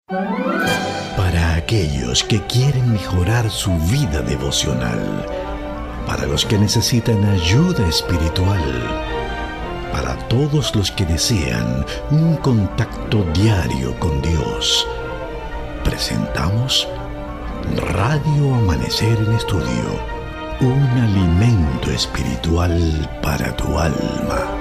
Para aquellos que quieren mejorar su vida devocional, para los que necesitan ayuda espiritual, para todos los que desean un contacto diario con Dios, presentamos Radio Amanecer en Estudio, un alimento espiritual para tu alma.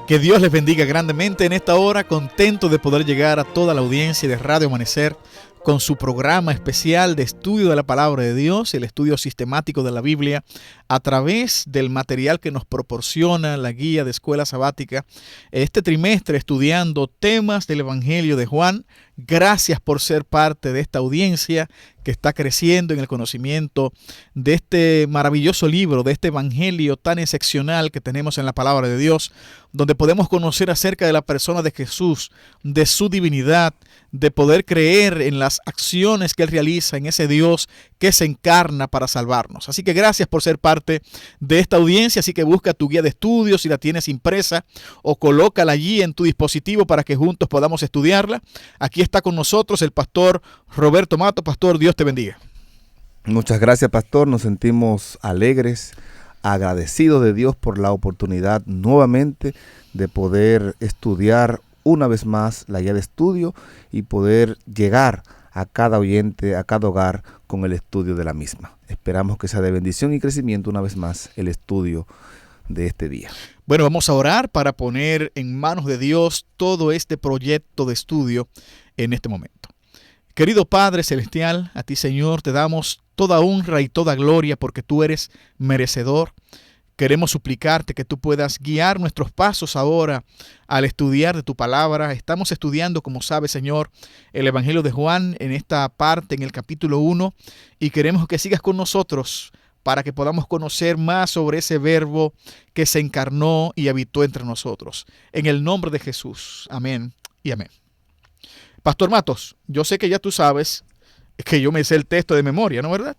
Que Dios les bendiga grandemente en esta hora, contento de poder llegar a toda la audiencia de Radio Amanecer con su programa especial de estudio de la Palabra de Dios, el estudio sistemático de la Biblia, a través del material que nos proporciona la guía de escuela sabática. Este trimestre estudiando temas del Evangelio de Juan. Gracias por ser parte de esta audiencia que está creciendo en el conocimiento de este maravilloso libro, de este Evangelio tan excepcional que tenemos en la Palabra de Dios, donde podemos conocer acerca de la persona de Jesús, de su divinidad, de poder creer en las acciones que Él realiza, en ese Dios que se encarna para salvarnos. Así que gracias por ser parte de esta audiencia. Así que busca tu guía de estudios si la tienes impresa o colócala allí en tu dispositivo para que juntos podamos estudiarla. Aquí está con nosotros el pastor Roberto Matos. Pastor, Dios te bendiga. Muchas gracias, pastor. Nos sentimos alegres, agradecidos de Dios por la oportunidad nuevamente de poder estudiar una vez más la guía de estudio y poder llegar a cada oyente, a cada hogar con el estudio de la misma. Esperamos que sea de bendición y crecimiento una vez más el estudio de este día. Bueno, vamos a orar para poner en manos de Dios todo este proyecto de estudio en este momento. Querido Padre Celestial, a ti, Señor, te damos toda honra y toda gloria porque tú eres merecedor. Queremos suplicarte que tú puedas guiar nuestros pasos ahora al estudiar de tu palabra. Estamos estudiando, como sabes, Señor, el Evangelio de Juan en esta parte, en el capítulo 1, y queremos que sigas con nosotros para que podamos conocer más sobre ese verbo que se encarnó y habitó entre nosotros. En el nombre de Jesús. Amén y amén. Pastor Matos, yo sé que ya tú sabes que yo me sé el texto de memoria, ¿no, verdad?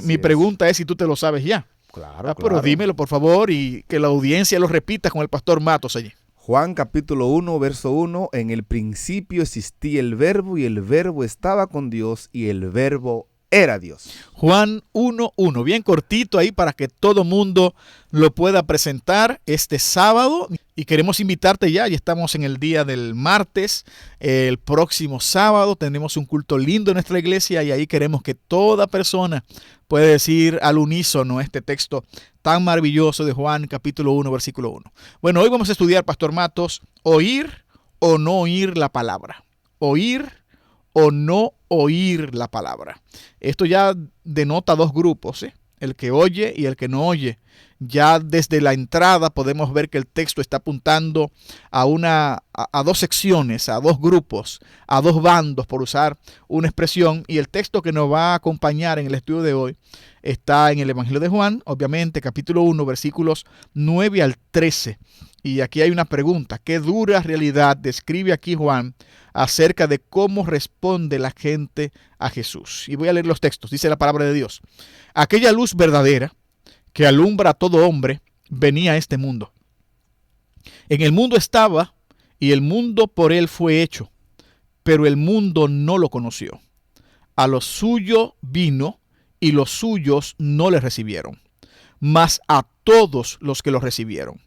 Mi pregunta es si tú te lo sabes ya. Claro, pero dímelo, por favor, y que la audiencia lo repita con el pastor Matos allí. Juan capítulo 1, verso 1, en el principio existía el verbo y el verbo estaba con Dios y el verbo era Dios. Juan 1:1, bien cortito ahí para que todo mundo lo pueda presentar este sábado. Y queremos invitarte ya estamos en el día del martes, el próximo sábado tenemos un culto lindo en nuestra iglesia y ahí queremos que toda persona pueda decir al unísono este texto tan maravilloso de Juan capítulo 1, versículo 1. Bueno, hoy vamos a estudiar, Pastor Matos, oír o no oír la palabra. Oír o no oír la palabra. Esto ya denota dos grupos, el que oye y el que no oye. Ya desde la entrada podemos ver que el texto está apuntando a dos secciones, a dos grupos, a dos bandos, por usar una expresión. Y el texto que nos va a acompañar en el estudio de hoy está en el Evangelio de Juan, obviamente, capítulo 1, versículos 9 al 13. Y aquí hay una pregunta: ¿qué dura realidad describe aquí Juan acerca de cómo responde la gente a Jesús? Y voy a leer los textos. Dice la palabra de Dios: aquella luz verdadera que alumbra a todo hombre venía a este mundo. En el mundo estaba, y el mundo por él fue hecho, pero el mundo no lo conoció. A lo suyo vino, y los suyos no le recibieron. Mas a todos los que lo recibieron,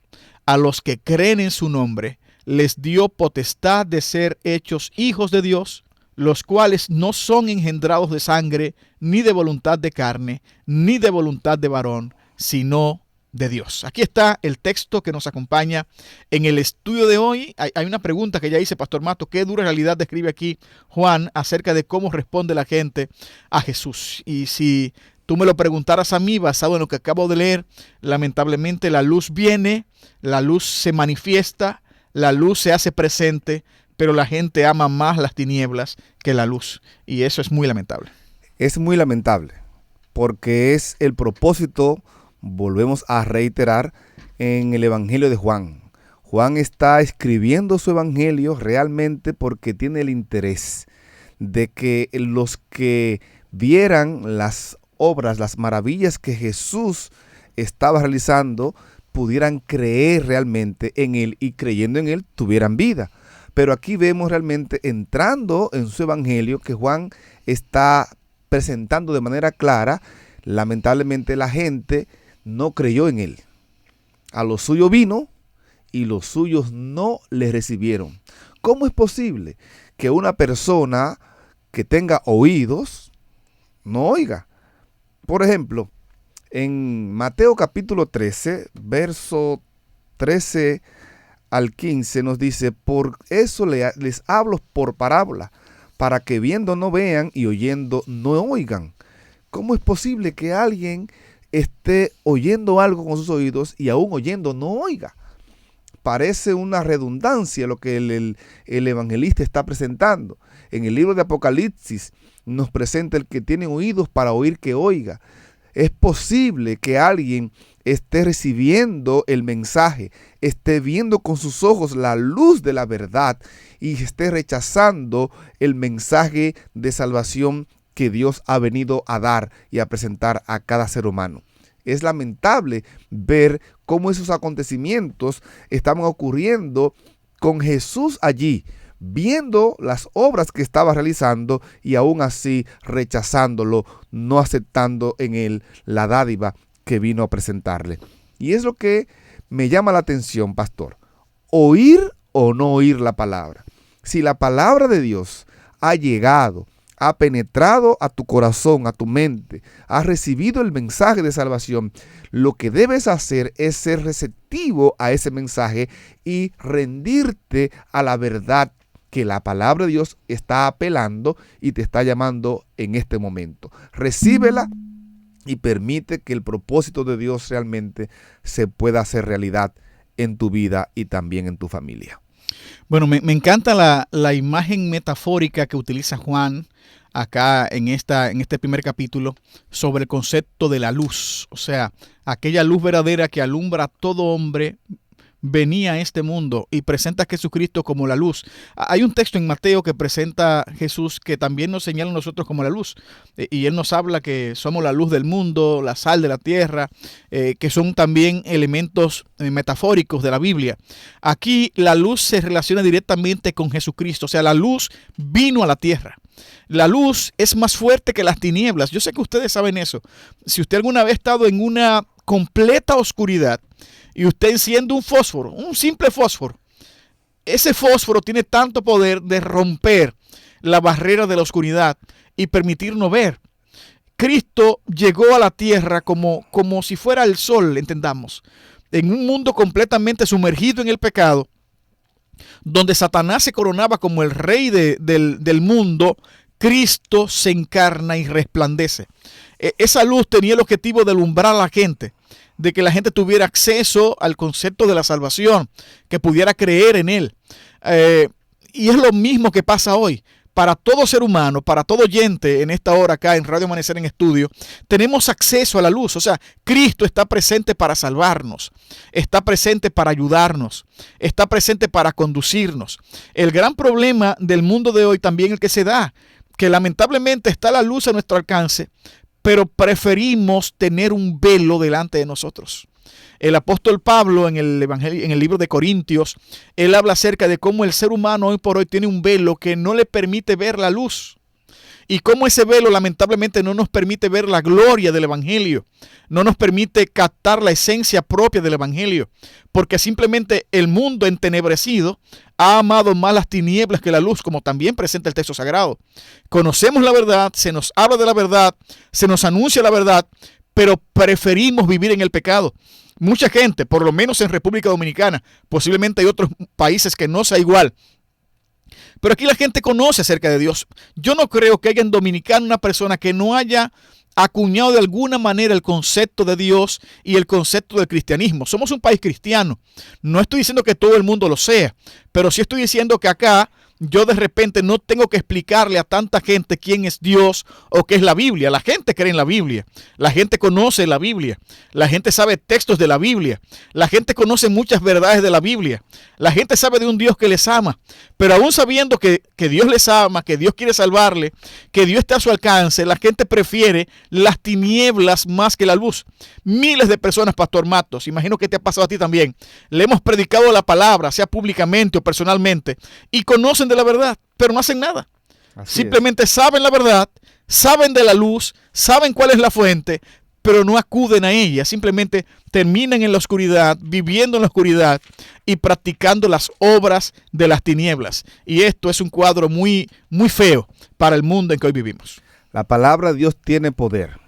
a los que creen en su nombre, les dio potestad de ser hechos hijos de Dios, los cuales no son engendrados de sangre, ni de voluntad de carne, ni de voluntad de varón, sino de Dios. Aquí está el texto que nos acompaña en el estudio de hoy. Hay una pregunta que ya hice, Pastor Mato: ¿qué dura realidad describe aquí Juan acerca de cómo responde la gente a Jesús? Y si tú me lo preguntaras a mí, basado en lo que acabo de leer, lamentablemente la luz viene, la luz se manifiesta, la luz se hace presente, pero la gente ama más las tinieblas que la luz. Y eso es muy lamentable. Es muy lamentable, porque es el propósito, volvemos a reiterar, en el Evangelio de Juan. Juan está escribiendo su Evangelio realmente porque tiene el interés de que los que vieran las obras, las maravillas que Jesús estaba realizando, pudieran creer realmente en Él y creyendo en Él tuvieran vida. Pero aquí vemos realmente entrando en su evangelio que Juan está presentando de manera clara. Lamentablemente la gente no creyó en él. A lo suyo vino y los suyos no le recibieron. ¿Cómo es posible que una persona que tenga oídos no oiga? Por ejemplo, en Mateo capítulo 13, verso 13 al 15 nos dice: por eso les hablo por parábola, para que viendo no vean y oyendo no oigan. ¿Cómo es posible que alguien esté oyendo algo con sus oídos y aún oyendo no oiga? Parece una redundancia lo que el evangelista está presentando. En el libro de Apocalipsis nos presenta: el que tiene oídos para oír, que oiga. Es posible que alguien esté recibiendo el mensaje, esté viendo con sus ojos la luz de la verdad y esté rechazando el mensaje de salvación que Dios ha venido a dar y a presentar a cada ser humano. Es lamentable ver cómo esos acontecimientos estaban ocurriendo con Jesús allí, viendo las obras que estaba realizando y aún así rechazándolo, no aceptando en él la dádiva que vino a presentarle. Y es lo que me llama la atención, pastor. ¿Oír o no oír la palabra? Si la palabra de Dios ha llegado, ha penetrado a tu corazón, a tu mente, has recibido el mensaje de salvación, lo que debes hacer es ser receptivo a ese mensaje y rendirte a la verdad que la palabra de Dios está apelando y te está llamando en este momento. Recíbela y permite que el propósito de Dios realmente se pueda hacer realidad en tu vida y también en tu familia. Bueno, me encanta la imagen metafórica que utiliza Juan acá en este primer capítulo sobre el concepto de la luz. O sea, aquella luz verdadera que alumbra a todo hombre venía a este mundo y presenta a Jesucristo como la luz. Hay un texto en Mateo que presenta a Jesús que también nos señala a nosotros como la luz. Y él nos habla que somos la luz del mundo, la sal de la tierra, que son también elementos metafóricos de la Biblia. Aquí la luz se relaciona directamente con Jesucristo. O sea, la luz vino a la tierra. La luz es más fuerte que las tinieblas. Yo sé que ustedes saben eso. Si usted alguna vez ha estado en una completa oscuridad y usted enciende un fósforo, un simple fósforo, ese fósforo tiene tanto poder de romper la barrera de la oscuridad y permitirnos ver. Cristo llegó a la tierra como si fuera el sol, entendamos, en un mundo completamente sumergido en el pecado, donde Satanás se coronaba como el rey del mundo. Cristo se encarna y resplandece. Esa luz tenía el objetivo de alumbrar a la gente, de que la gente tuviera acceso al concepto de la salvación, que pudiera creer en él. Y es lo mismo que pasa hoy. Para todo ser humano, para todo oyente en esta hora acá en Radio Amanecer en Estudio, tenemos acceso a la luz. O sea, Cristo está presente para salvarnos, está presente para ayudarnos, está presente para conducirnos. El gran problema del mundo de hoy también el que se da, que lamentablemente está la luz a nuestro alcance, pero preferimos tener un velo delante de nosotros. El apóstol Pablo en el Evangelio, en el libro de Corintios, él habla acerca de cómo el ser humano hoy por hoy tiene un velo que no le permite ver la luz. Y cómo ese velo lamentablemente no nos permite ver la gloria del Evangelio. No nos permite captar la esencia propia del Evangelio. Porque simplemente el mundo entenebrecido ha amado más las tinieblas que la luz, como también presenta el texto sagrado. Conocemos la verdad, se nos habla de la verdad, se nos anuncia la verdad, pero preferimos vivir en el pecado. Mucha gente, por lo menos en República Dominicana, posiblemente hay otros países que no sea igual, pero aquí la gente conoce acerca de Dios. Yo no creo que haya en Dominicana una persona que no haya acuñado de alguna manera el concepto de Dios y el concepto del cristianismo. Somos un país cristiano. No estoy diciendo que todo el mundo lo sea, pero sí estoy diciendo que acá yo de repente no tengo que explicarle a tanta gente quién es Dios o qué es la Biblia. La gente cree en la Biblia, la gente conoce la Biblia, la gente sabe textos de la Biblia, la gente conoce muchas verdades de la Biblia, la gente sabe de un Dios que les ama, pero aún sabiendo que Dios les ama, que Dios quiere salvarle, que Dios está a su alcance, la gente prefiere las tinieblas más que la luz. Miles de personas, Pastor Matos, imagino que te ha pasado a ti también, le hemos predicado la palabra, sea públicamente o personalmente, y conocen de la verdad, pero no hacen nada. Simplemente saben la verdad, saben de la luz, saben cuál es la fuente, pero no acuden a ella. Simplemente terminan en la oscuridad, viviendo en la oscuridad y practicando las obras de las tinieblas. Y esto es un cuadro muy, muy feo para el mundo en que hoy vivimos. La palabra de Dios tiene poder.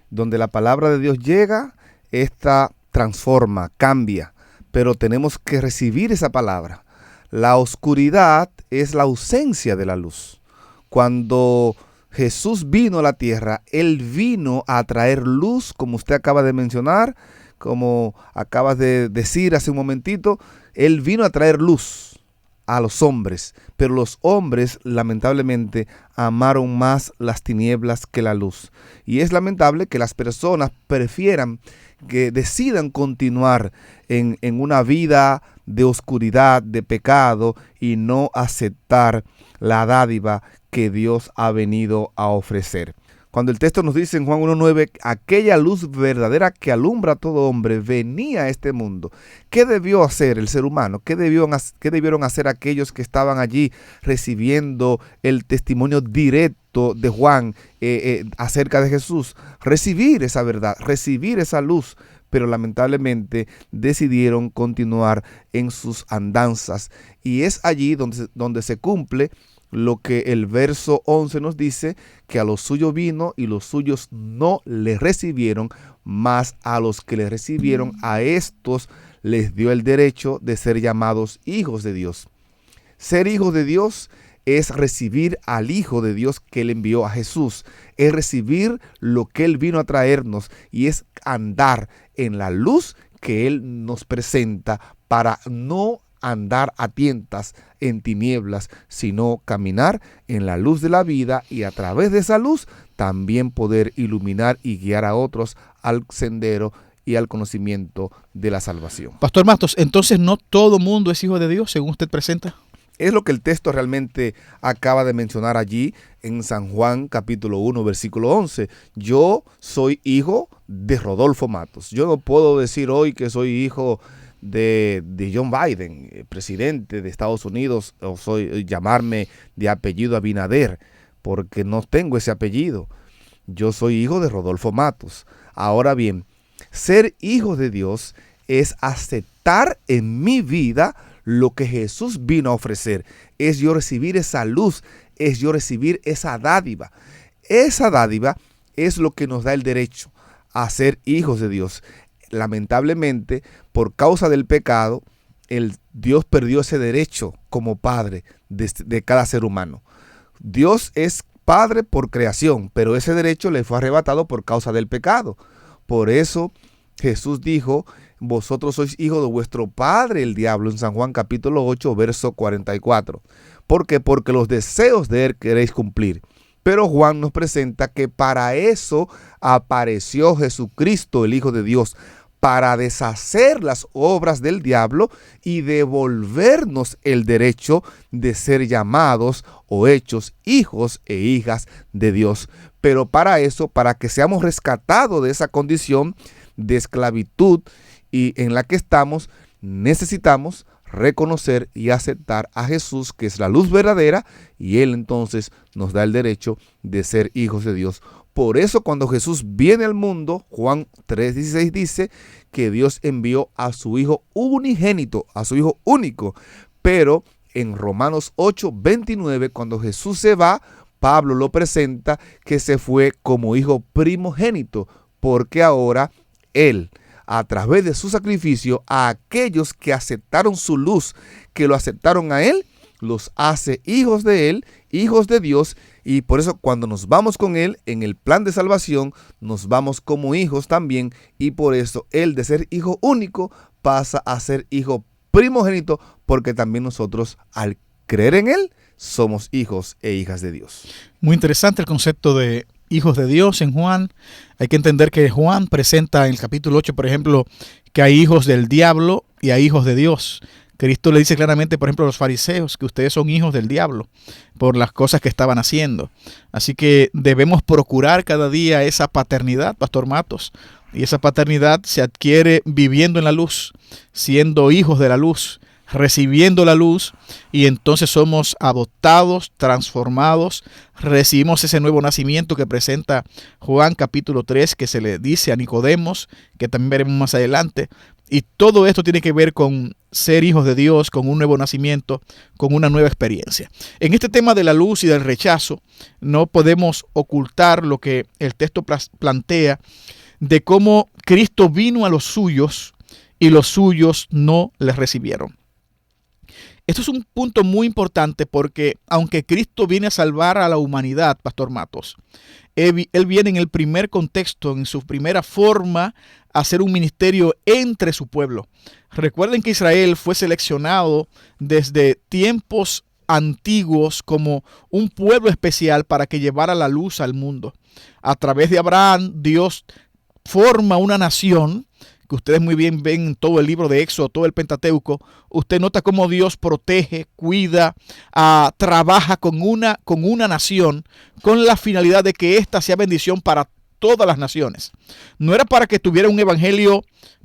Donde la palabra de Dios llega, esta transforma, cambia, pero tenemos que recibir esa palabra. La oscuridad es la ausencia de la luz. Cuando Jesús vino a la tierra, Él vino a traer luz, como usted acaba de mencionar, como acabas de decir hace un momentito. Él vino a traer luz a los hombres, pero los hombres lamentablemente amaron más las tinieblas que la luz. Y es lamentable que las personas prefieran, que decidan continuar en una vida de oscuridad, de pecado, y no aceptar la dádiva que Dios ha venido a ofrecer. Cuando el texto nos dice en Juan 1:9, aquella luz verdadera que alumbra a todo hombre venía a este mundo. ¿Qué debió hacer el ser humano? ¿Qué debieron hacer aquellos que estaban allí recibiendo el testimonio directo de Juan acerca de Jesús? Recibir esa verdad, recibir esa luz. Pero lamentablemente decidieron continuar en sus andanzas. Y es allí donde se cumple lo que el verso 11 nos dice, que a los suyos vino y los suyos no le recibieron, mas a los que le recibieron, a estos les dio el derecho de ser llamados hijos de Dios. Ser hijos de Dios es recibir al Hijo de Dios que Él envió, a Jesús. Es recibir lo que Él vino a traernos y es andar en la luz que Él nos presenta, para no andar a tientas en tinieblas, sino caminar en la luz de la vida, y a través de esa luz también poder iluminar y guiar a otros al sendero y al conocimiento de la salvación. Pastor Matos, entonces no todo mundo es hijo de Dios, según usted presenta. Es lo que el texto realmente acaba de mencionar allí en San Juan capítulo 1, versículo 11. Yo soy hijo de Rodolfo Matos. Yo no puedo decir hoy que soy hijo de John Biden, presidente de Estados Unidos, o llamarme de apellido Abinader, porque no tengo ese apellido. Yo soy hijo de Rodolfo Matos. Ahora bien, ser hijo de Dios es aceptar en mi vida lo que Jesús vino a ofrecer. Es yo recibir esa luz, es yo recibir esa dádiva. Esa dádiva es lo que nos da el derecho a ser hijos de Dios. Lamentablemente, por causa del pecado, Dios perdió ese derecho como padre de cada ser humano. Dios es padre por creación, pero ese derecho le fue arrebatado por causa del pecado. Por eso Jesús dijo: vosotros sois hijos de vuestro padre el diablo, en San Juan capítulo 8, verso 44. ¿Por qué? Porque los deseos de él queréis cumplir. Pero Juan nos presenta que para eso apareció Jesucristo, el Hijo de Dios, para deshacer las obras del diablo y devolvernos el derecho de ser llamados o hechos hijos e hijas de Dios. Pero para eso, para que seamos rescatados de esa condición de esclavitud y en la que estamos, necesitamos reconocer y aceptar a Jesús, que es la luz verdadera, y Él entonces nos da el derecho de ser hijos de Dios. Por eso cuando Jesús viene al mundo, Juan 3:16 dice que Dios envió a su Hijo unigénito, a su Hijo único. Pero en Romanos 8:29, cuando Jesús se va, Pablo lo presenta que se fue como Hijo primogénito, porque ahora Él, a través de su sacrificio, a aquellos que aceptaron su luz, que lo aceptaron a Él, los hace hijos de Él, hijos de Dios. Y por eso cuando nos vamos con Él en el plan de salvación, nos vamos como hijos también. Y por eso Él, de ser hijo único, pasa a ser hijo primogénito, porque también nosotros, al creer en Él, somos hijos e hijas de Dios. Muy interesante el concepto de hijos de Dios en Juan. Hay que entender que Juan presenta en el capítulo 8, por ejemplo, que hay hijos del diablo y hay hijos de Dios. Cristo le dice claramente, por ejemplo, a los fariseos que ustedes son hijos del diablo por las cosas que estaban haciendo. Así que debemos procurar cada día esa paternidad, Pastor Matos. Y esa paternidad se adquiere viviendo en la luz, siendo hijos de la luz, recibiendo la luz, y entonces somos adoptados, transformados, recibimos ese nuevo nacimiento que presenta Juan capítulo 3, que se le dice a Nicodemos, que también veremos más adelante. Y todo esto tiene que ver con ser hijos de Dios, con un nuevo nacimiento, con una nueva experiencia. En este tema de la luz y del rechazo, no podemos ocultar lo que el texto plantea de cómo Cristo vino a los suyos y los suyos no les recibieron. Esto es un punto muy importante porque aunque Cristo viene a salvar a la humanidad, Pastor Matos, Él viene en el primer contexto, en su primera forma, a hacer un ministerio entre su pueblo. Recuerden que Israel fue seleccionado desde tiempos antiguos como un pueblo especial para que llevara la luz al mundo. A través de Abraham, Dios forma una nación que ustedes muy bien ven en todo el libro de Éxodo, todo el Pentateuco. Usted nota cómo Dios protege, cuida, trabaja con una nación con la finalidad de que ésta sea bendición para todas las naciones. No era para que tuviera un evangelio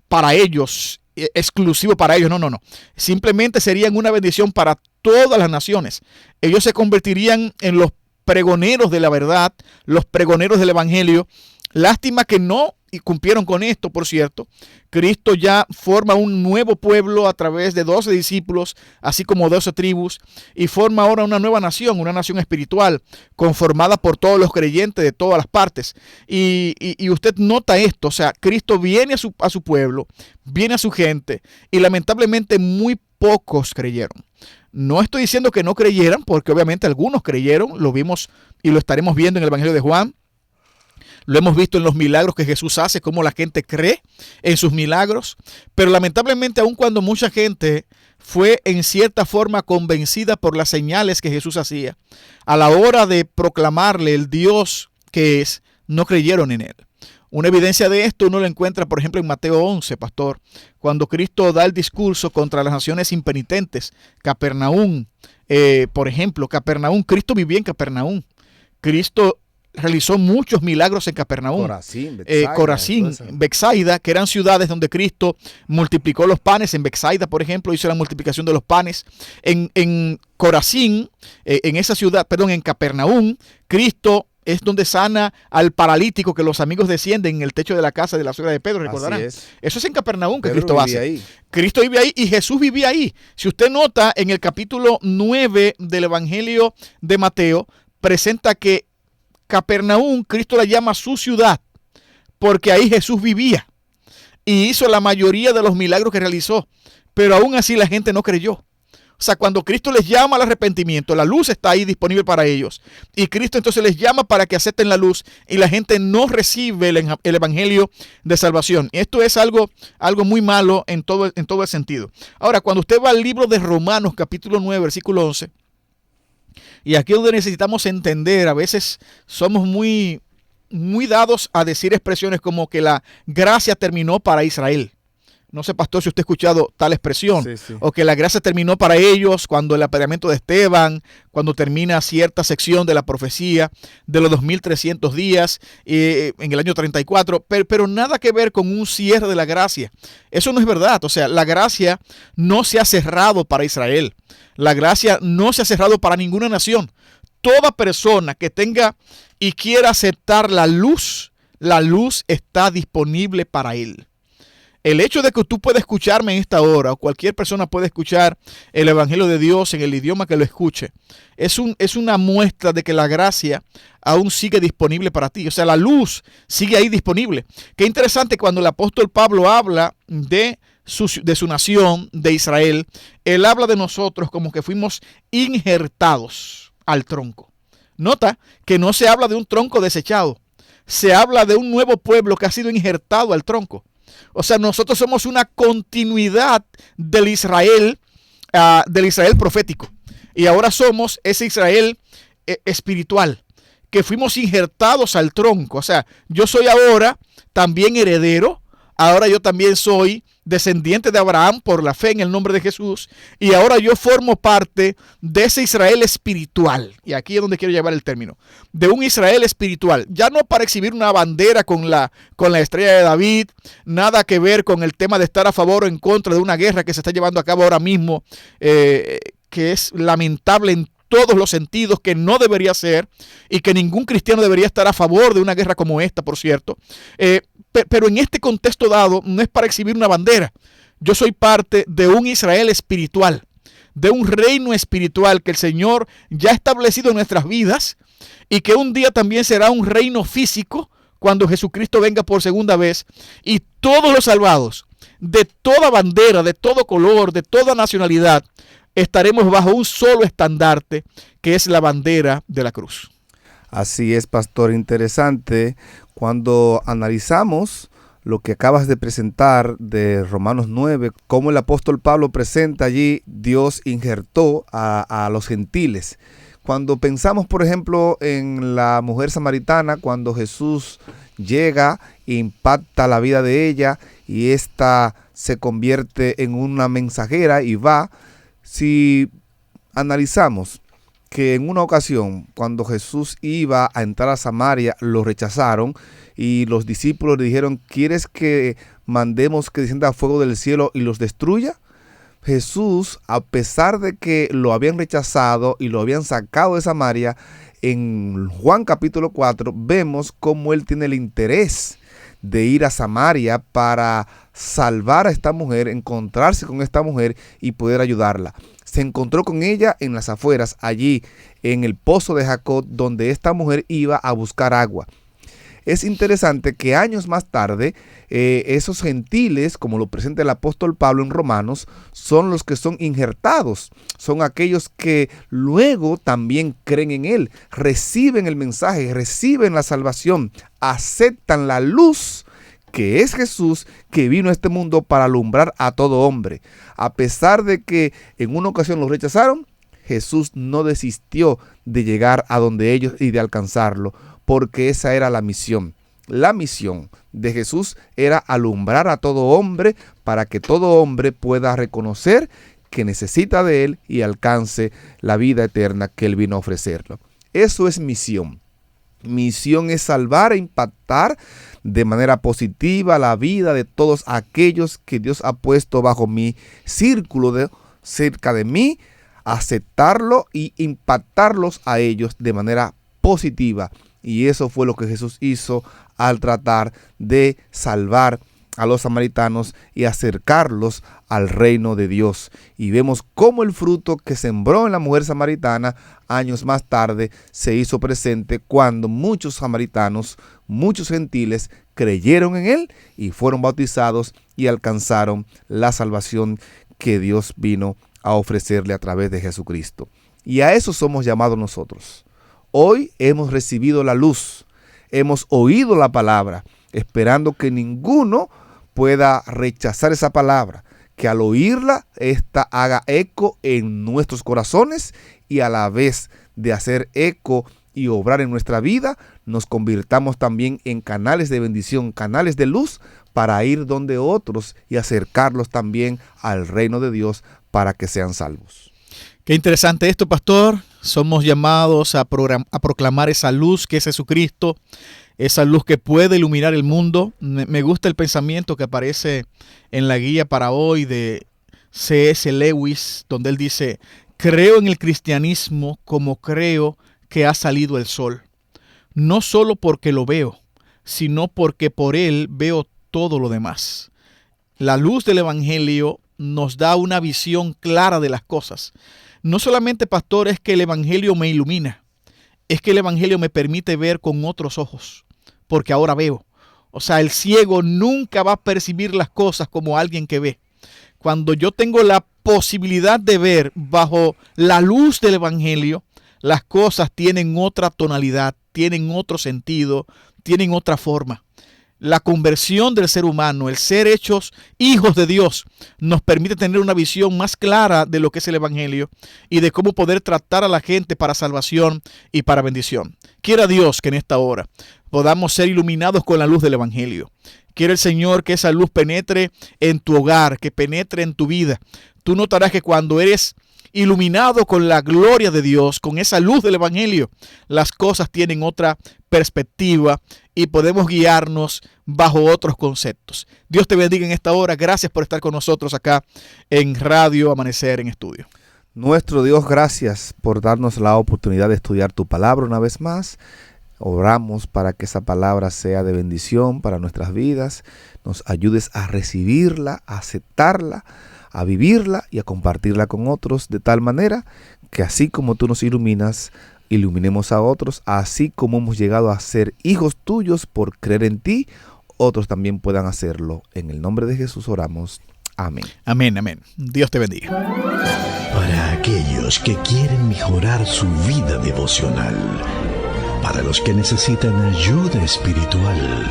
para ellos, exclusivo para ellos, no. Simplemente serían una bendición para todas las naciones. Ellos se convertirían en los pregoneros de la verdad, los pregoneros del evangelio. Lástima que no cumplieron con esto, por cierto. Cristo ya forma un nuevo pueblo a través de 12 discípulos, así como 12 tribus, y forma ahora una nueva nación, una nación espiritual, conformada por todos los creyentes de todas las partes. Y usted nota esto, o sea, Cristo viene a su pueblo, viene a su gente, y lamentablemente muy pocos creyeron. No estoy diciendo que no creyeran, porque obviamente algunos creyeron, lo vimos y lo estaremos viendo en el Evangelio de Juan. Lo hemos visto en los milagros que Jesús hace, cómo la gente cree en sus milagros. Pero lamentablemente, aun cuando mucha gente fue en cierta forma convencida por las señales que Jesús hacía, a la hora de proclamarle el Dios que es, no creyeron en él. Una evidencia de esto uno lo encuentra, por ejemplo, en Mateo 11, pastor, cuando Cristo da el discurso contra las naciones impenitentes. Capernaum, por ejemplo, Capernaum, Cristo vivía en Capernaum. Cristo realizó muchos milagros en Capernaum, Corazín, Betsaida, que eran ciudades donde Cristo multiplicó los panes. En Betsaida, por ejemplo, hizo la multiplicación de los panes. En Corazín, en Capernaum, Cristo es donde sana al paralítico que los amigos descienden en el techo de la casa de la suegra de Pedro, recordarán. Eso es en Capernaum que Cristo hace. Ahí. Cristo vive ahí y Jesús vivía ahí. Si usted nota, en el capítulo 9 del Evangelio de Mateo, presenta que Capernaum, Cristo la llama su ciudad, porque ahí Jesús vivía y hizo la mayoría de los milagros que realizó, pero aún así la gente no creyó. O sea, cuando Cristo les llama al arrepentimiento, la luz está ahí disponible para ellos, y Cristo entonces les llama para que acepten la luz, y la gente no recibe el evangelio de salvación. Esto es algo muy malo en todo el sentido. Ahora, cuando usted va al libro de Romanos, capítulo 9, versículo 11, y aquí es donde necesitamos entender, a veces somos muy dados a decir expresiones como que la gracia terminó para Israel. No sé, pastor, si usted ha escuchado tal expresión. Sí. O que la gracia terminó para ellos cuando el apedreamiento de Esteban, cuando termina cierta sección de la profecía de los 2300 días en el año 34. Pero nada que ver con un cierre de la gracia. Eso no es verdad. O sea, la gracia no se ha cerrado para Israel. La gracia no se ha cerrado para ninguna nación. Toda persona que tenga y quiera aceptar la luz está disponible para él. El hecho de que tú puedas escucharme en esta hora, o cualquier persona puede escuchar el Evangelio de Dios en el idioma que lo escuche, es una muestra de que la gracia aún sigue disponible para ti. O sea, la luz sigue ahí disponible. Qué interesante cuando el apóstol Pablo habla de su nación, de Israel, él habla de nosotros como que fuimos injertados al tronco. Nota que no se habla de un tronco desechado, se habla de un nuevo pueblo que ha sido injertado al tronco. O sea, nosotros somos una continuidad del Israel profético. Y ahora somos ese Israel espiritual, que fuimos injertados al tronco. O sea, yo soy ahora también heredero. Ahora yo también soy descendiente de Abraham por la fe en el nombre de Jesús. Y ahora yo formo parte de ese Israel espiritual. Y aquí es donde quiero llevar el término. De un Israel espiritual. Ya no para exhibir una bandera con la estrella de David. Nada que ver con el tema de estar a favor o en contra de una guerra que se está llevando a cabo ahora mismo. Que es lamentable en todos los sentidos, que no debería ser. Y que ningún cristiano debería estar a favor de una guerra como esta, por cierto. Pero en este contexto dado, no es para exhibir una bandera. Yo soy parte de un Israel espiritual, de un reino espiritual que el Señor ya ha establecido en nuestras vidas y que un día también será un reino físico cuando Jesucristo venga por segunda vez. Y todos los salvados, de toda bandera, de todo color, de toda nacionalidad, estaremos bajo un solo estandarte, que es la bandera de la cruz. Así es, pastor, interesante cuando analizamos lo que acabas de presentar de Romanos 9, cómo el apóstol Pablo presenta allí, Dios injertó a los gentiles. Cuando pensamos, por ejemplo, en la mujer samaritana, cuando Jesús llega, impacta la vida de ella y ésta se convierte en una mensajera y va. Si analizamos que en una ocasión, cuando Jesús iba a entrar a Samaria, lo rechazaron y los discípulos le dijeron, ¿quieres que mandemos que descienda fuego del cielo y los destruya? Jesús, a pesar de que lo habían rechazado y lo habían sacado de Samaria, en Juan capítulo 4 vemos cómo él tiene el interés de ir a Samaria para salvar a esta mujer, encontrarse con esta mujer y poder ayudarla. Se encontró con ella en las afueras, allí en el pozo de Jacob, donde esta mujer iba a buscar agua. Es interesante que años más tarde, esos gentiles, como lo presenta el apóstol Pablo en Romanos, son los que son injertados. Son aquellos que luego también creen en él, reciben el mensaje, reciben la salvación, aceptan la luz que es Jesús, que vino a este mundo para alumbrar a todo hombre. A pesar de que en una ocasión los rechazaron, Jesús no desistió de llegar a donde ellos y de alcanzarlo, porque esa era la misión. La misión de Jesús era alumbrar a todo hombre para que todo hombre pueda reconocer que necesita de él y alcance la vida eterna que él vino a ofrecerlo. Eso es misión. Misión es salvar e impactar de manera positiva la vida de todos aquellos que Dios ha puesto bajo mi círculo cerca de mí, aceptarlo y impactarlos a ellos de manera positiva. Y eso fue lo que Jesús hizo al tratar de salvar a los samaritanos y acercarlos al reino de Dios. Y vemos cómo el fruto que sembró en la mujer samaritana años más tarde se hizo presente cuando muchos samaritanos, muchos gentiles creyeron en él y fueron bautizados y alcanzaron la salvación que Dios vino a ofrecerle a través de Jesucristo. Y a eso somos llamados nosotros. Hoy hemos recibido la luz, hemos oído la palabra, esperando que ninguno pueda rechazar esa palabra, que al oírla, ésta haga eco en nuestros corazones y a la vez de hacer eco y obrar en nuestra vida, nos convirtamos también en canales de bendición, canales de luz para ir donde otros y acercarlos también al reino de Dios para que sean salvos. Qué interesante esto, pastor. Somos llamados a proclamar esa luz que es Jesucristo, esa luz que puede iluminar el mundo. Me gusta el pensamiento que aparece en la guía para hoy de C.S. Lewis, donde él dice, creo en el cristianismo como creo que ha salido el sol, no solo porque lo veo, sino porque por él veo todo lo demás. La luz del Evangelio nos da una visión clara de las cosas. No solamente, pastor, es que el Evangelio me ilumina, es que el Evangelio me permite ver con otros ojos, porque ahora veo. O sea, el ciego nunca va a percibir las cosas como alguien que ve. Cuando yo tengo la posibilidad de ver bajo la luz del Evangelio, las cosas tienen otra tonalidad, tienen otro sentido, tienen otra forma. la conversión del ser humano, el ser hechos hijos de Dios, nos permite tener una visión más clara de lo que es el Evangelio y de cómo poder tratar a la gente para salvación y para bendición. Quiera Dios que en esta hora podamos ser iluminados con la luz del Evangelio. Quiere el Señor que esa luz penetre en tu hogar, que penetre en tu vida. Tú notarás que cuando eres iluminado con la gloria de Dios, con esa luz del Evangelio, las cosas tienen otra perspectiva y podemos guiarnos bajo otros conceptos. Dios te bendiga en esta hora. Gracias por estar con nosotros acá en Radio Amanecer en Estudio. Nuestro Dios, gracias por darnos la oportunidad de estudiar tu palabra una vez más. Oramos para que esa palabra sea de bendición para nuestras vidas. Nos ayudes a recibirla, a aceptarla, a vivirla y a compartirla con otros, de tal manera que así como tú nos iluminas, iluminemos a otros, así como hemos llegado a ser hijos tuyos por creer en ti, otros también puedan hacerlo. En el nombre de Jesús oramos. Amén. Amén, amén. Dios te bendiga. Para aquellos que quieren mejorar su vida devocional, para los que necesitan ayuda espiritual,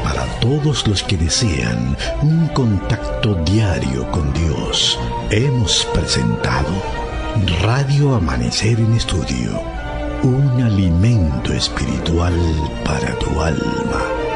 para todos los que desean un contacto diario con Dios, hemos presentado Radio Amanecer en Estudio, un alimento espiritual para tu alma.